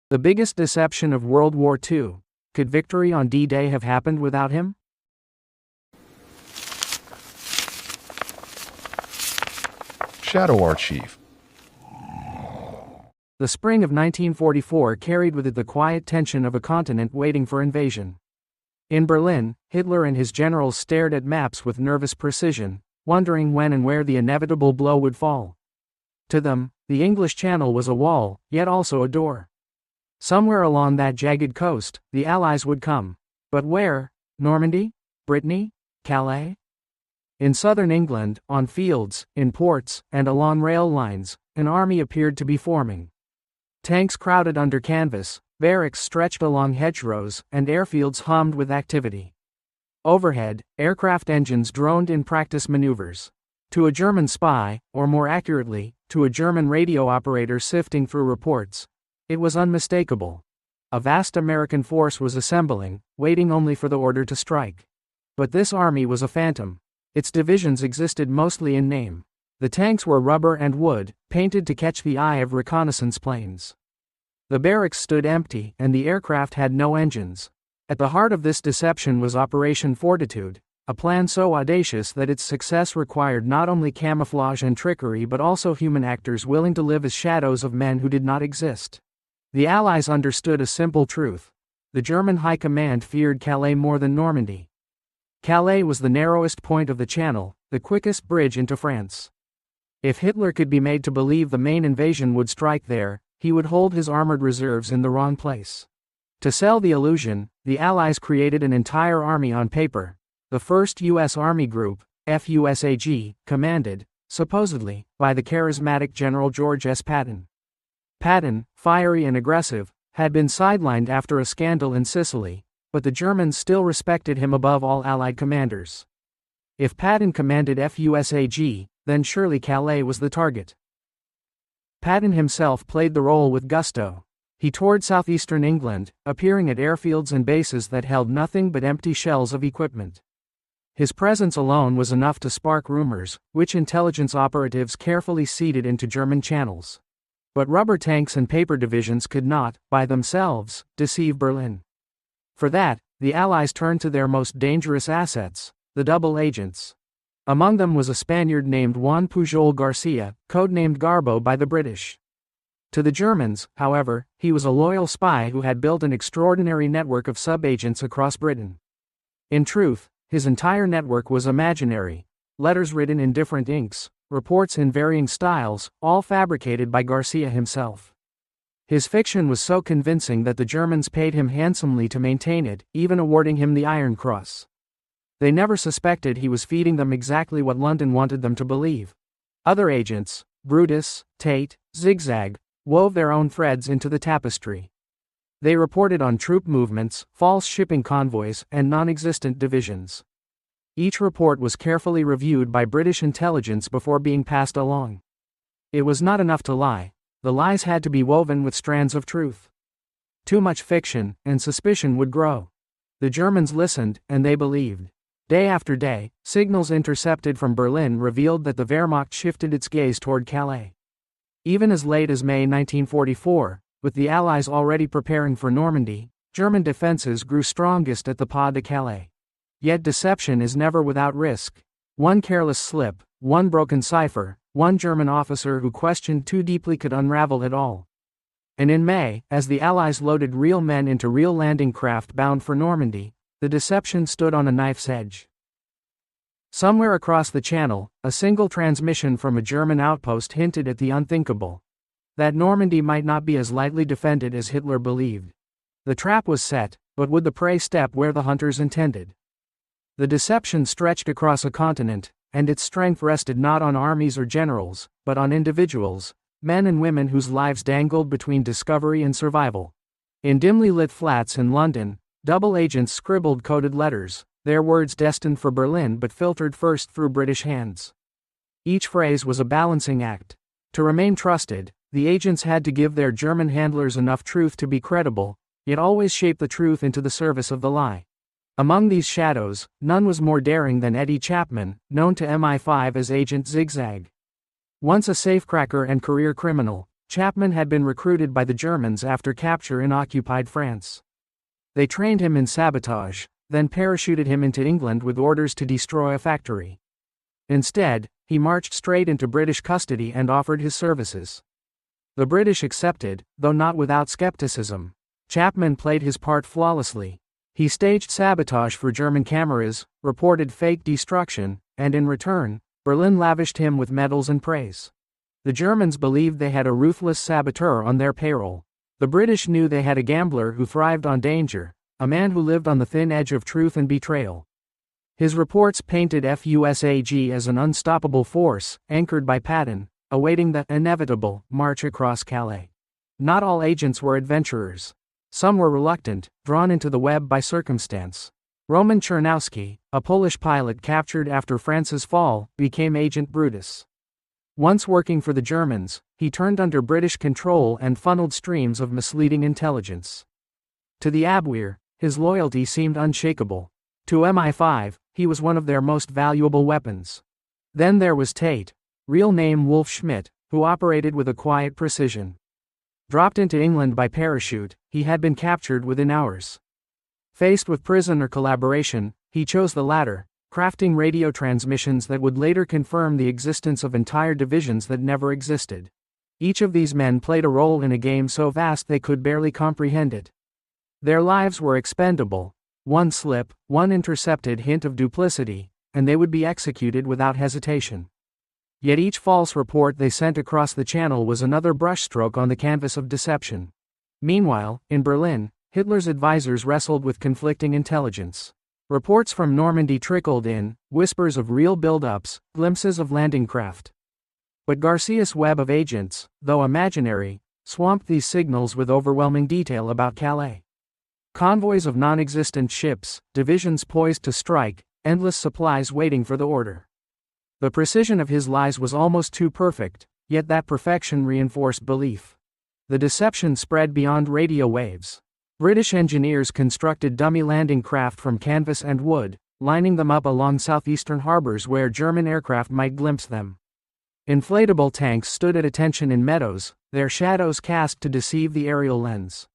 The biggest deception of World War II. Could victory on D-Day have happened without him? Shadow our chief. The spring of 1944 carried with it the quiet tension of a continent waiting for invasion. In Berlin, Hitler and his generals stared at maps with nervous precision, wondering when and where the inevitable blow would fall. To them, the English Channel was a wall, yet also a door. Somewhere along that jagged coast, the Allies would come. But where? Normandy? Brittany? Calais? In southern England, on fields, in ports, and along rail lines, an army appeared to be forming. Tanks crowded under canvas, barracks stretched along hedgerows, and airfields hummed with activity. Overhead, aircraft engines droned in practice maneuvers. To a German spy, or more accurately, to a German radio operator sifting through reports, it was unmistakable. A vast American force was assembling, waiting only for the order to strike. But this army was a phantom. Its divisions existed mostly in name. The tanks were rubber and wood, painted to catch the eye of reconnaissance planes. The barracks stood empty, and the aircraft had no engines. At the heart of this deception was Operation Fortitude, a plan so audacious that its success required not only camouflage and trickery but also human actors willing to live as shadows of men who did not exist. The Allies understood a simple truth. The German High Command feared Calais more than Normandy. Calais was the narrowest point of the Channel, the quickest bridge into France. If Hitler could be made to believe the main invasion would strike there, he would hold his armored reserves in the wrong place. To sell the illusion, the Allies created an entire army on paper. The 1st U.S. Army Group, FUSAG, commanded, supposedly, by the charismatic General George S. Patton. Patton, fiery and aggressive, had been sidelined after a scandal in Sicily, but the Germans still respected him above all Allied commanders. If Patton commanded FUSAG, then surely Calais was the target. Patton himself played the role with gusto. He toured southeastern England, appearing at airfields and bases that held nothing but empty shells of equipment. His presence alone was enough to spark rumors, which intelligence operatives carefully seeded into German channels. But rubber tanks and paper divisions could not, by themselves, deceive Berlin. For that, the Allies turned to their most dangerous assets, the double agents. Among them was a Spaniard named Juan Pujol Garcia, codenamed Garbo by the British. To the Germans, however, he was a loyal spy who had built an extraordinary network of sub-agents across Britain. In truth, his entire network was imaginary. Letters written in different inks, reports in varying styles, all fabricated by Garcia himself. His fiction was so convincing that the Germans paid him handsomely to maintain it, even awarding him the Iron Cross. They never suspected he was feeding them exactly what London wanted them to believe. Other agents, Brutus, Tate, Zigzag, wove their own threads into the tapestry. They reported on troop movements, false shipping convoys, and non-existent divisions. Each report was carefully reviewed by British intelligence before being passed along. It was not enough to lie. The lies had to be woven with strands of truth. Too much fiction, and suspicion would grow. The Germans listened, and they believed. Day after day, signals intercepted from Berlin revealed that the Wehrmacht shifted its gaze toward Calais. Even as late as May 1944, with the Allies already preparing for Normandy, German defenses grew strongest at the Pas de Calais. Yet deception is never without risk. One careless slip, one broken cipher, one German officer who questioned too deeply could unravel it all. And in May, as the Allies loaded real men into real landing craft bound for Normandy, the deception stood on a knife's edge. Somewhere across the Channel, a single transmission from a German outpost hinted at the unthinkable. That Normandy might not be as lightly defended as Hitler believed. The trap was set, but would the prey step where the hunters intended? The deception stretched across a continent, and its strength rested not on armies or generals, but on individuals, men and women whose lives dangled between discovery and survival. In dimly lit flats in London, double agents scribbled coded letters, their words destined for Berlin but filtered first through British hands. Each phrase was a balancing act. To remain trusted, the agents had to give their German handlers enough truth to be credible, yet always shape the truth into the service of the lie. Among these shadows, none was more daring than Eddie Chapman, known to MI5 as Agent Zigzag. Once a safecracker and career criminal, Chapman had been recruited by the Germans after capture in occupied France. They trained him in sabotage, then parachuted him into England with orders to destroy a factory. Instead, he marched straight into British custody and offered his services. The British accepted, though not without skepticism. Chapman played his part flawlessly. He staged sabotage for German cameras, reported fake destruction, and in return, Berlin lavished him with medals and praise. The Germans believed they had a ruthless saboteur on their payroll. The British knew they had a gambler who thrived on danger, a man who lived on the thin edge of truth and betrayal. His reports painted FUSAG as an unstoppable force, anchored by Patton, awaiting the inevitable march across Calais. Not all agents were adventurers. Some were reluctant, drawn into the web by circumstance. Roman Czernowski, a Polish pilot captured after France's fall, became Agent Brutus. Once working for the Germans, he turned under British control and funneled streams of misleading intelligence. To the Abwehr, his loyalty seemed unshakable. To MI5, he was one of their most valuable weapons. Then there was Tate, real name Wolf Schmidt, who operated with a quiet precision. Dropped into England by parachute, he had been captured within hours. Faced with prison or collaboration, he chose the latter, crafting radio transmissions that would later confirm the existence of entire divisions that never existed. Each of these men played a role in a game so vast they could barely comprehend it. Their lives were expendable. One slip, one intercepted hint of duplicity, and they would be executed without hesitation. Yet each false report they sent across the channel was another brushstroke on the canvas of deception. Meanwhile, in Berlin, Hitler's advisors wrestled with conflicting intelligence. Reports from Normandy trickled in, whispers of real build-ups, glimpses of landing craft. But Garcia's web of agents, though imaginary, swamped these signals with overwhelming detail about Calais. Convoys of non-existent ships, divisions poised to strike, endless supplies waiting for the order. The precision of his lies was almost too perfect, yet that perfection reinforced belief. The deception spread beyond radio waves. British engineers constructed dummy landing craft from canvas and wood, lining them up along southeastern harbors where German aircraft might glimpse them. Inflatable tanks stood at attention in meadows, their shadows cast to deceive the aerial lens.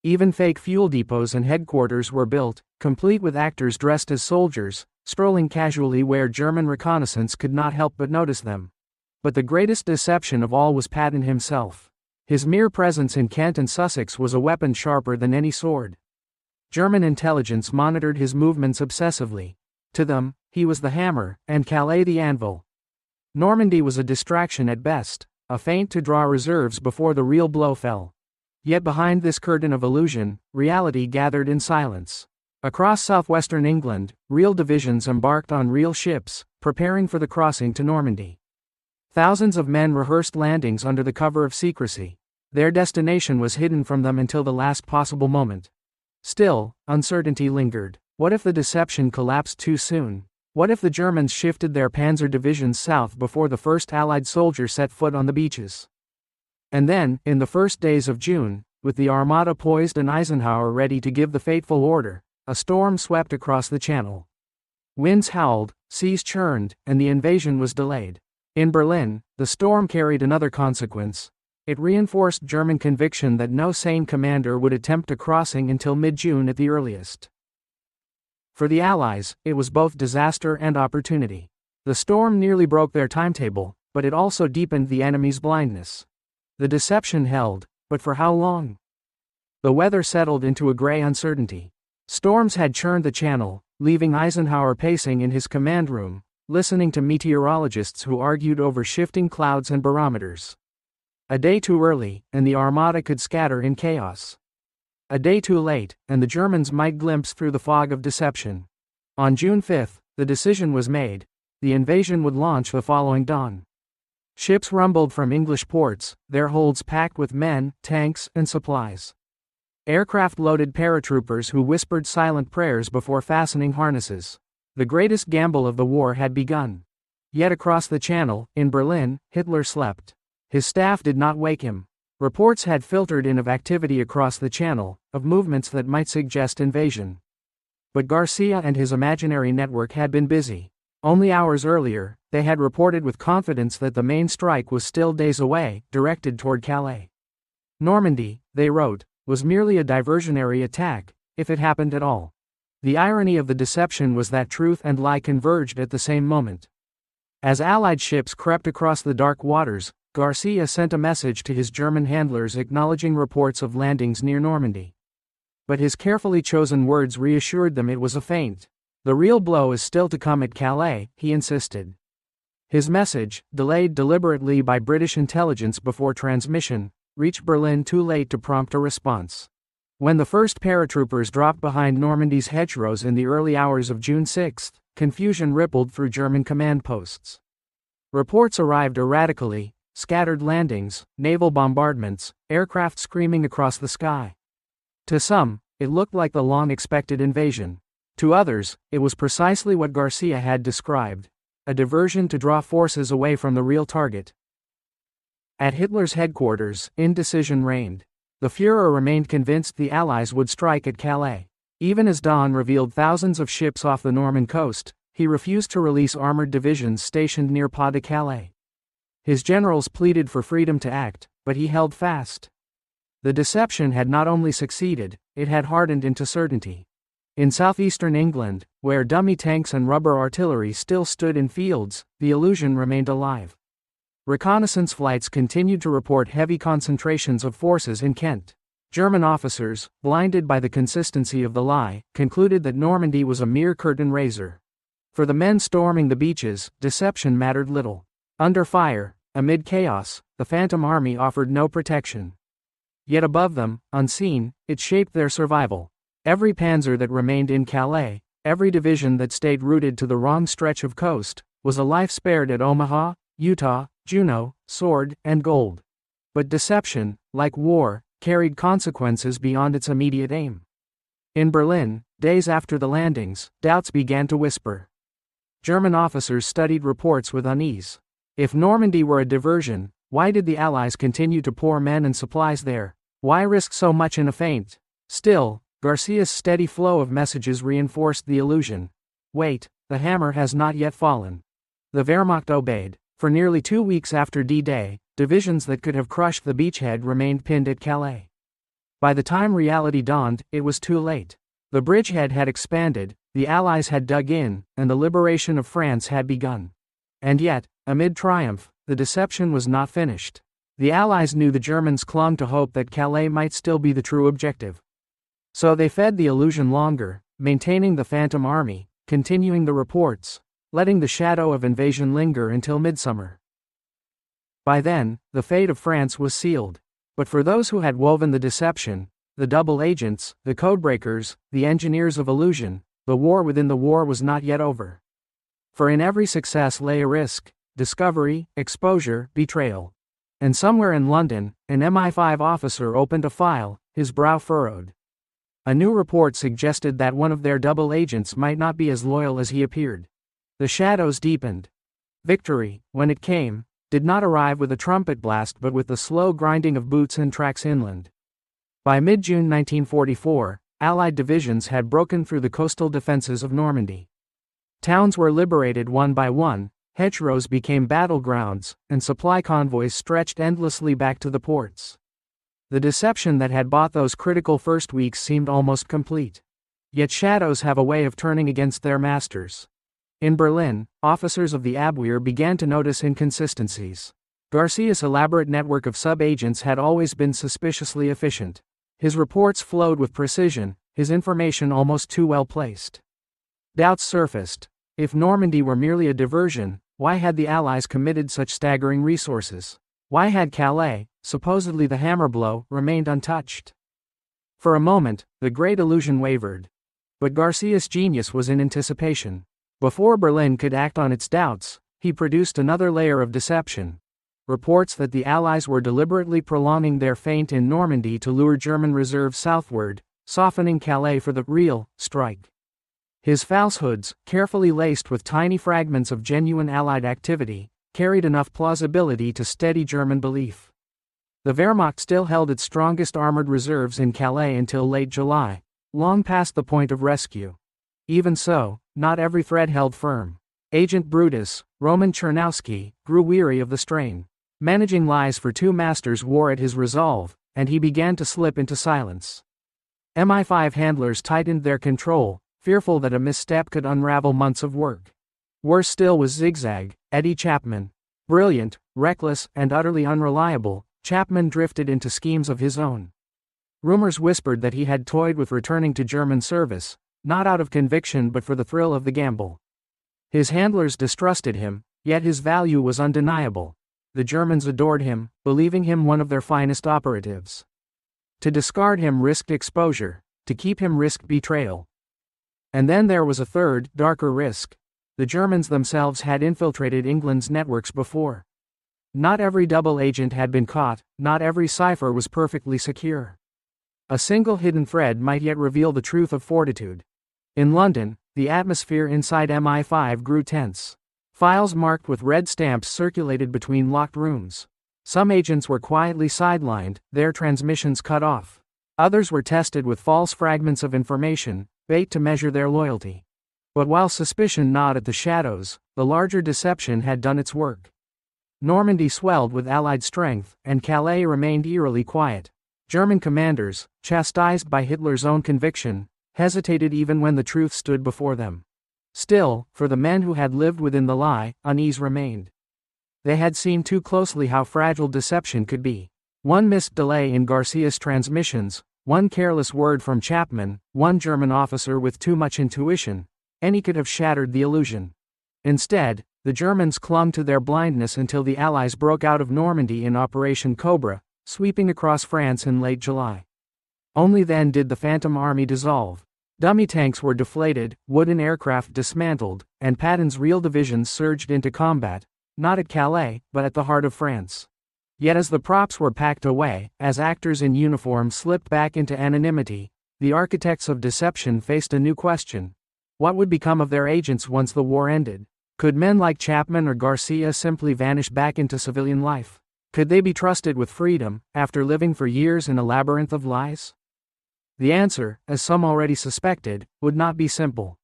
Even fake fuel depots and headquarters were built, complete with actors dressed as soldiers, strolling casually where German reconnaissance could not help but notice them. But the greatest deception of all was Patton himself. His mere presence in Kent and Sussex was a weapon sharper than any sword. German intelligence monitored his movements obsessively. To them, he was the hammer, and Calais the anvil. Normandy was a distraction at best, a feint to draw reserves before the real blow fell. Yet behind this curtain of illusion, reality gathered in silence. Across southwestern England, real divisions embarked on real ships, preparing for the crossing to Normandy. Thousands of men rehearsed landings under the cover of secrecy. Their destination was hidden from them until the last possible moment. Still, uncertainty lingered. What if the deception collapsed too soon? What if the Germans shifted their panzer divisions south before the first Allied soldier set foot on the beaches? And then, in the first days of June, with the Armada poised and Eisenhower ready to give the fateful order, a storm swept across the Channel. Winds howled, seas churned, and the invasion was delayed. In Berlin, the storm carried another consequence. It reinforced German conviction that no sane commander would attempt a crossing until mid-June at the earliest. For the Allies, it was both disaster and opportunity. The storm nearly broke their timetable, but it also deepened the enemy's blindness. The deception held, but for how long? The weather settled into a gray uncertainty. Storms had churned the Channel, leaving Eisenhower pacing in his command room, listening to meteorologists who argued over shifting clouds and barometers. A day too early, and the Armada could scatter in chaos. A day too late, and the Germans might glimpse through the fog of deception. On June 5, the decision was made. The invasion would launch the following dawn. Ships rumbled from English ports, their holds packed with men, tanks, and supplies. Aircraft loaded paratroopers who whispered silent prayers before fastening harnesses. The greatest gamble of the war had begun. Yet across the Channel, in Berlin, Hitler slept. His staff did not wake him. Reports had filtered in of activity across the Channel, of movements that might suggest invasion. But Garcia and his imaginary network had been busy. Only hours earlier, they had reported with confidence that the main strike was still days away, directed toward Calais. Normandy, they wrote, was merely a diversionary attack, if it happened at all. The irony of the deception was that truth and lie converged at the same moment. As Allied ships crept across the dark waters, Garcia sent a message to his German handlers acknowledging reports of landings near Normandy. But his carefully chosen words reassured them it was a feint. The real blow is still to come at Calais, he insisted. His message, delayed deliberately by British intelligence before transmission, reached Berlin too late to prompt a response. When the first paratroopers dropped behind Normandy's hedgerows in the early hours of June 6, confusion rippled through German command posts. Reports arrived erratically, scattered landings, naval bombardments, aircraft screaming across the sky. To some, it looked like the long-expected invasion. To others, it was precisely what Garcia had described, a diversion to draw forces away from the real target. At Hitler's headquarters, indecision reigned. The Führer remained convinced the Allies would strike at Calais. Even as dawn revealed thousands of ships off the Norman coast, he refused to release armored divisions stationed near Pas de Calais. His generals pleaded for freedom to act, but he held fast. The deception had not only succeeded, it had hardened into certainty. In southeastern England, where dummy tanks and rubber artillery still stood in fields, the illusion remained alive. Reconnaissance flights continued to report heavy concentrations of forces in Kent. German officers, blinded by the consistency of the lie, concluded that Normandy was a mere curtain raiser. For the men storming the beaches, deception mattered little. Under fire, amid chaos, the Phantom Army offered no protection. Yet above them, unseen, it shaped their survival. Every panzer that remained in Calais, every division that stayed rooted to the wrong stretch of coast, was a life spared at Omaha, Utah, Juno, Sword, and Gold. But deception, like war, carried consequences beyond its immediate aim. In Berlin, days after the landings, doubts began to whisper. German officers studied reports with unease. If Normandy were a diversion, why did the Allies continue to pour men and supplies there? Why risk so much in a feint? Still, Garcia's steady flow of messages reinforced the illusion. Wait, the hammer has not yet fallen. The Wehrmacht obeyed. For nearly 2 weeks after D-Day, divisions that could have crushed the beachhead remained pinned at Calais. By the time reality dawned, it was too late. The bridgehead had expanded, the Allies had dug in, and the liberation of France had begun. And yet, amid triumph, the deception was not finished. The Allies knew the Germans clung to hope that Calais might still be the true objective. So they fed the illusion longer, maintaining the Phantom Army, continuing the reports, letting the shadow of invasion linger until midsummer. By then, the fate of France was sealed. But for those who had woven the deception, the double agents, the codebreakers, the engineers of illusion, the war within the war was not yet over. For in every success lay a risk, discovery, exposure, betrayal. And somewhere in London, an MI5 officer opened a file, his brow furrowed. A new report suggested that one of their double agents might not be as loyal as he appeared. The shadows deepened. Victory, when it came, did not arrive with a trumpet blast but with the slow grinding of boots and tracks inland. By mid-June 1944, Allied divisions had broken through the coastal defenses of Normandy. Towns were liberated one by one, hedgerows became battlegrounds, and supply convoys stretched endlessly back to the ports. The deception that had bought those critical first weeks seemed almost complete. Yet shadows have a way of turning against their masters. In Berlin, officers of the Abwehr began to notice inconsistencies. Garcia's elaborate network of sub-agents had always been suspiciously efficient. His reports flowed with precision, his information almost too well placed. Doubts surfaced. If Normandy were merely a diversion, why had the Allies committed such staggering resources? Why had Calais, supposedly the hammer blow, remained untouched? For a moment, the great illusion wavered. But Garcia's genius was in anticipation. Before Berlin could act on its doubts, he produced another layer of deception. Reports that the Allies were deliberately prolonging their feint in Normandy to lure German reserves southward, softening Calais for the real strike. His falsehoods, carefully laced with tiny fragments of genuine Allied activity, carried enough plausibility to steady German belief. The Wehrmacht still held its strongest armored reserves in Calais until late July, long past the point of rescue. Even so, not every thread held firm. Agent Brutus, Roman Chernowski, grew weary of the strain. Managing lies for two masters wore at his resolve, and he began to slip into silence. MI5 handlers tightened their control, fearful that a misstep could unravel months of work. Worse still was Zigzag, Eddie Chapman. Brilliant, reckless, and utterly unreliable, Chapman drifted into schemes of his own. Rumors whispered that he had toyed with returning to German service, not out of conviction but for the thrill of the gamble. His handlers distrusted him, yet his value was undeniable. The Germans adored him, believing him one of their finest operatives. To discard him risked exposure, to keep him risked betrayal. And then there was a third, darker risk. The Germans themselves had infiltrated England's networks before. Not every double agent had been caught, not every cipher was perfectly secure. A single hidden thread might yet reveal the truth of Fortitude. In London, the atmosphere inside MI5 grew tense. Files marked with red stamps circulated between locked rooms. Some agents were quietly sidelined, their transmissions cut off. Others were tested with false fragments of information, bait to measure their loyalty. But while suspicion gnawed at the shadows, the larger deception had done its work. Normandy swelled with Allied strength, and Calais remained eerily quiet. German commanders, chastised by Hitler's own conviction, hesitated even when the truth stood before them. Still, for the men who had lived within the lie, unease remained. They had seen too closely how fragile deception could be. One missed delay in Garcia's transmissions, one careless word from Chapman, one German officer with too much intuition, any could have shattered the illusion. Instead, the Germans clung to their blindness until the Allies broke out of Normandy in Operation Cobra, sweeping across France in late July. Only then did the Phantom Army dissolve. Dummy tanks were deflated, wooden aircraft dismantled, and Patton's real divisions surged into combat, not at Calais, but at the heart of France. Yet as the props were packed away, as actors in uniform slipped back into anonymity, the architects of deception faced a new question. What would become of their agents once the war ended? Could men like Chapman or Garcia simply vanish back into civilian life? Could they be trusted with freedom, after living for years in a labyrinth of lies? The answer, as some already suspected, would not be simple.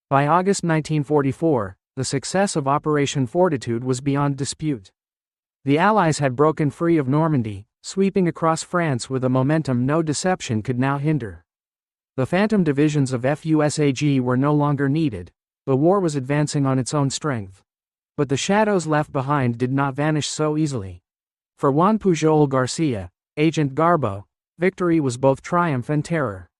By August 1944, the success of Operation Fortitude was beyond dispute. The Allies had broken free of Normandy, sweeping across France with a momentum no deception could now hinder. The phantom divisions of FUSAG were no longer needed. The war was advancing on its own strength. But the shadows left behind did not vanish so easily. For Juan Pujol Garcia, Agent Garbo, victory was both triumph and terror.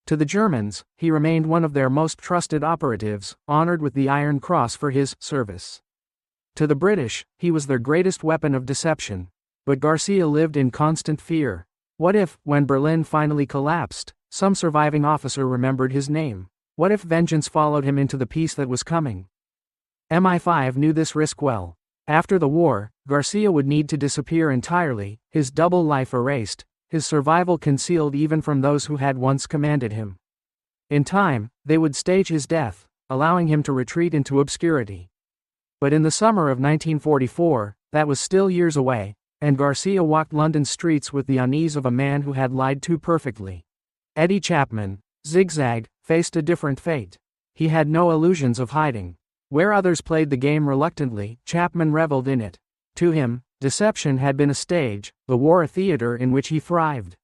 To the Germans, he remained one of their most trusted operatives, honored with the Iron Cross for his service. To the British, he was their greatest weapon of deception. But Garcia lived in constant fear. What if, when Berlin finally collapsed, some surviving officer remembered his name? What if vengeance followed him into the peace that was coming? MI5 knew this risk well. After the war, Garcia would need to disappear entirely, his double life erased, his survival concealed even from those who had once commanded him. In time, they would stage his death, allowing him to retreat into obscurity. But in the summer of 1944, that was still years away, and Garcia walked London's streets with the unease of a man who had lied too perfectly. Eddie Chapman, Zigzag, faced a different fate. He had no illusions of hiding. Where others played the game reluctantly, Chapman reveled in it. To him, deception had been a stage, the war a theater in which he thrived.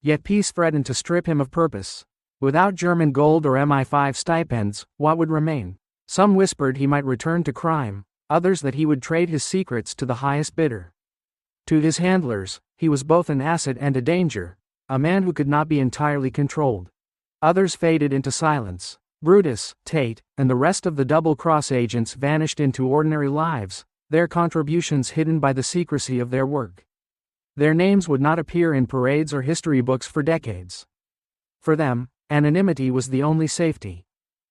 Yet peace threatened to strip him of purpose. Without German gold or MI5 stipends, what would remain? Some whispered he might return to crime, others that he would trade his secrets to the highest bidder. To his handlers, he was both an asset and a danger, a man who could not be entirely controlled. Others faded into silence. Brutus, Tate, and the rest of the double-cross agents vanished into ordinary lives, their contributions hidden by the secrecy of their work. Their names would not appear in parades or history books for decades. For them, anonymity was the only safety.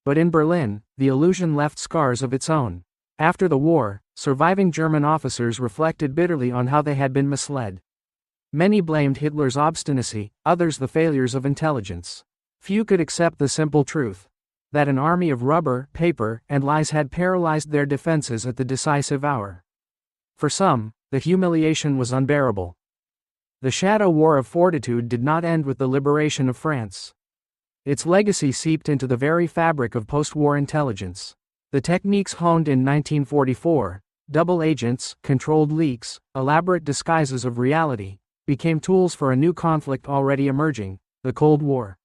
But in Berlin, the illusion left scars of its own. After the war, surviving German officers reflected bitterly on how they had been misled. Many blamed Hitler's obstinacy, others the failures of intelligence. Few could accept the simple truth that an army of rubber, paper, and lies had paralyzed their defenses at the decisive hour. For some, the humiliation was unbearable. The shadow war of Fortitude did not end with the liberation of France. Its legacy seeped into the very fabric of post-war intelligence. The techniques honed in 1944, double agents, controlled leaks, elaborate disguises of reality, became tools for a new conflict already emerging, the Cold War.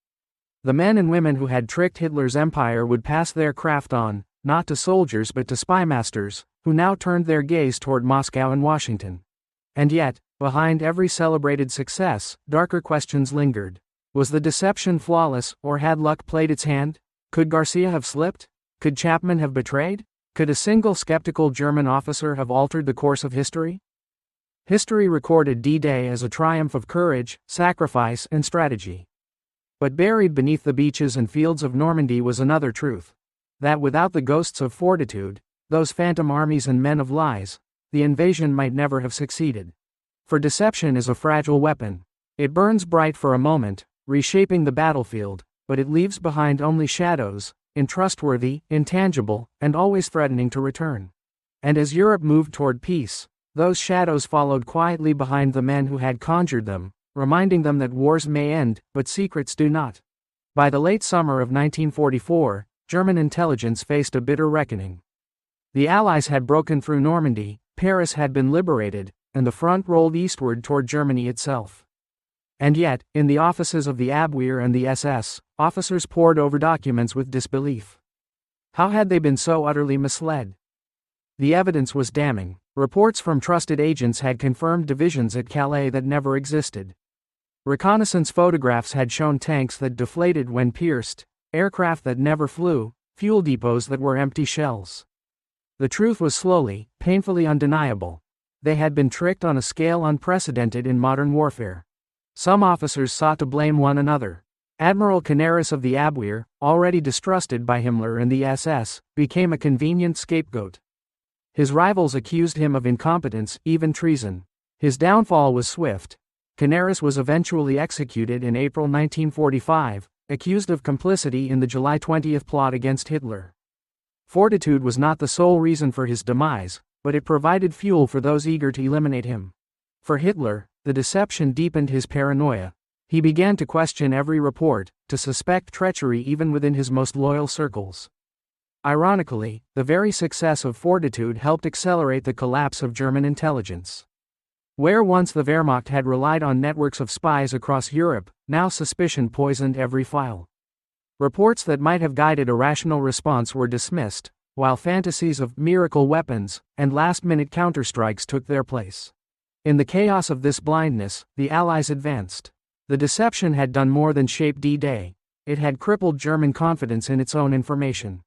The men and women who had tricked Hitler's empire would pass their craft on, not to soldiers but to spymasters, who now turned their gaze toward Moscow and Washington. And yet, behind every celebrated success, darker questions lingered. Was the deception flawless, or had luck played its hand? Could Garcia have slipped? Could Chapman have betrayed? Could a single skeptical German officer have altered the course of history? History recorded D-Day as a triumph of courage, sacrifice, and strategy. But buried beneath the beaches and fields of Normandy was another truth. That without the ghosts of Fortitude, those phantom armies and men of lies, the invasion might never have succeeded. For deception is a fragile weapon. It burns bright for a moment, reshaping the battlefield, but it leaves behind only shadows, untrustworthy, intangible, and always threatening to return. And as Europe moved toward peace, those shadows followed quietly behind the men who had conjured them, reminding them that wars may end, but secrets do not. By the late summer of 1944, German intelligence faced a bitter reckoning. The Allies had broken through Normandy, Paris had been liberated, and the front rolled eastward toward Germany itself. And yet, in the offices of the Abwehr and the SS, officers pored over documents with disbelief. How had they been so utterly misled? The evidence was damning. Reports from trusted agents had confirmed divisions at Calais that never existed. Reconnaissance photographs had shown tanks that deflated when pierced, aircraft that never flew, fuel depots that were empty shells. The truth was slowly, painfully undeniable. They had been tricked on a scale unprecedented in modern warfare. Some officers sought to blame one another. Admiral Canaris of the Abwehr, already distrusted by Himmler and the SS, became a convenient scapegoat. His rivals accused him of incompetence, even treason. His downfall was swift. Canaris was eventually executed in April 1945, accused of complicity in the July 20 plot against Hitler. Fortitude was not the sole reason for his demise, but it provided fuel for those eager to eliminate him. For Hitler, the deception deepened his paranoia. He began to question every report, to suspect treachery even within his most loyal circles. Ironically, the very success of Fortitude helped accelerate the collapse of German intelligence. Where once the Wehrmacht had relied on networks of spies across Europe, now suspicion poisoned every file. Reports that might have guided a rational response were dismissed, while fantasies of miracle weapons and last-minute counterstrikes took their place. In the chaos of this blindness, the Allies advanced. The deception had done more than shape D-Day. It had crippled German confidence in its own information.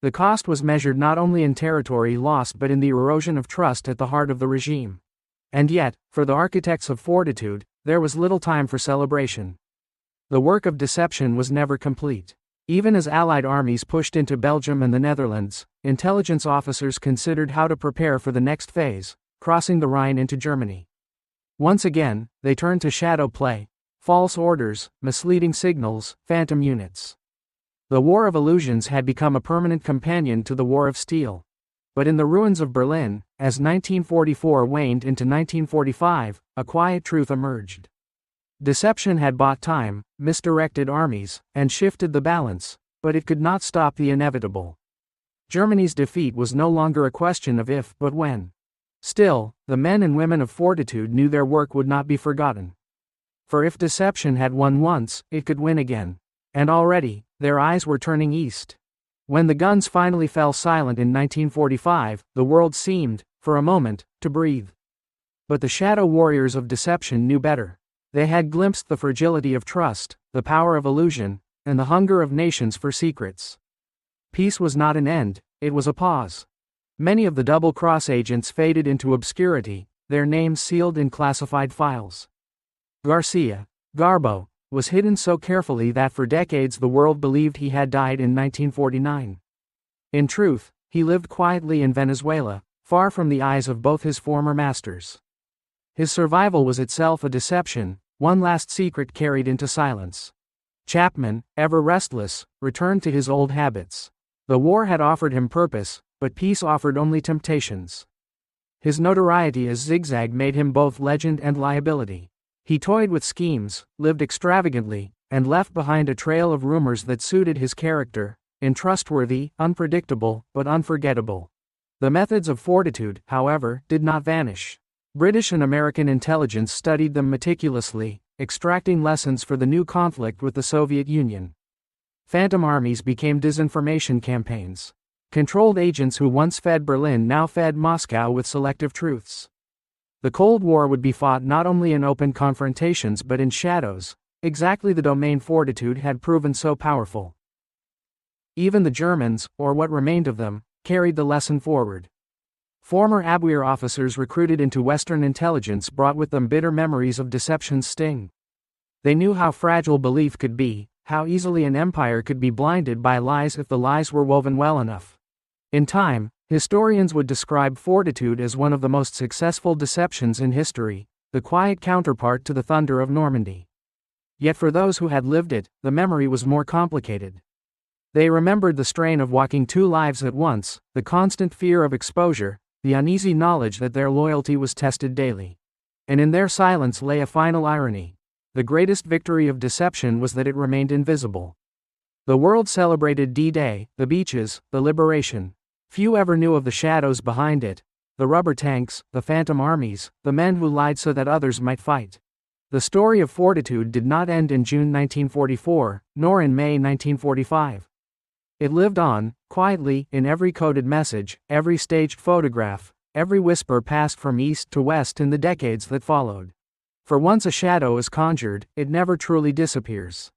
The cost was measured not only in territory lost but in the erosion of trust at the heart of the regime. And yet, for the architects of Fortitude, there was little time for celebration. The work of deception was never complete. Even as Allied armies pushed into Belgium and the Netherlands, intelligence officers considered how to prepare for the next phase, crossing the Rhine into Germany. Once again, they turned to shadow play, false orders, misleading signals, phantom units. The War of Illusions had become a permanent companion to the War of Steel. But in the ruins of Berlin, as 1944 waned into 1945, a quiet truth emerged. Deception had bought time, misdirected armies, and shifted the balance, but it could not stop the inevitable. Germany's defeat was no longer a question of if but when. Still, the men and women of Fortitude knew their work would not be forgotten. For if deception had won once, it could win again. And already, their eyes were turning east. When the guns finally fell silent in 1945, the world seemed, for a moment, to breathe. But the shadow warriors of deception knew better. They had glimpsed the fragility of trust, the power of illusion, and the hunger of nations for secrets. Peace was not an end, it was a pause. Many of the double-cross agents faded into obscurity, their names sealed in classified files. Garcia, Garbo, was hidden so carefully that for decades the world believed he had died in 1949. In truth, he lived quietly in Venezuela, far from the eyes of both his former masters. His survival was itself a deception, one last secret carried into silence. Chapman, ever restless, returned to his old habits. The war had offered him purpose, but peace offered only temptations. His notoriety as Zigzag made him both legend and liability. He toyed with schemes, lived extravagantly, and left behind a trail of rumors that suited his character, untrustworthy, unpredictable, but unforgettable. The methods of Fortitude, however, did not vanish. British and American intelligence studied them meticulously, extracting lessons for the new conflict with the Soviet Union. Phantom armies became disinformation campaigns. Controlled agents who once fed Berlin now fed Moscow with selective truths. The Cold War would be fought not only in open confrontations but in shadows, exactly the domain Fortitude had proven so powerful. Even the Germans, or what remained of them, carried the lesson forward. Former Abwehr officers recruited into Western intelligence brought with them bitter memories of deception's sting. They knew how fragile belief could be, how easily an empire could be blinded by lies if the lies were woven well enough. In time, historians would describe Fortitude as one of the most successful deceptions in history, the quiet counterpart to the thunder of Normandy. Yet for those who had lived it, the memory was more complicated. They remembered the strain of walking two lives at once, the constant fear of exposure, the uneasy knowledge that their loyalty was tested daily. And in their silence lay a final irony. The greatest victory of deception was that it remained invisible. The world celebrated D-Day, the beaches, the liberation. Few ever knew of the shadows behind it, the rubber tanks, the phantom armies, the men who lied so that others might fight. The story of Fortitude did not end in June 1944, nor in May 1945. It lived on, quietly, in every coded message, every staged photograph, every whisper passed from east to west in the decades that followed. For once a shadow is conjured, it never truly disappears.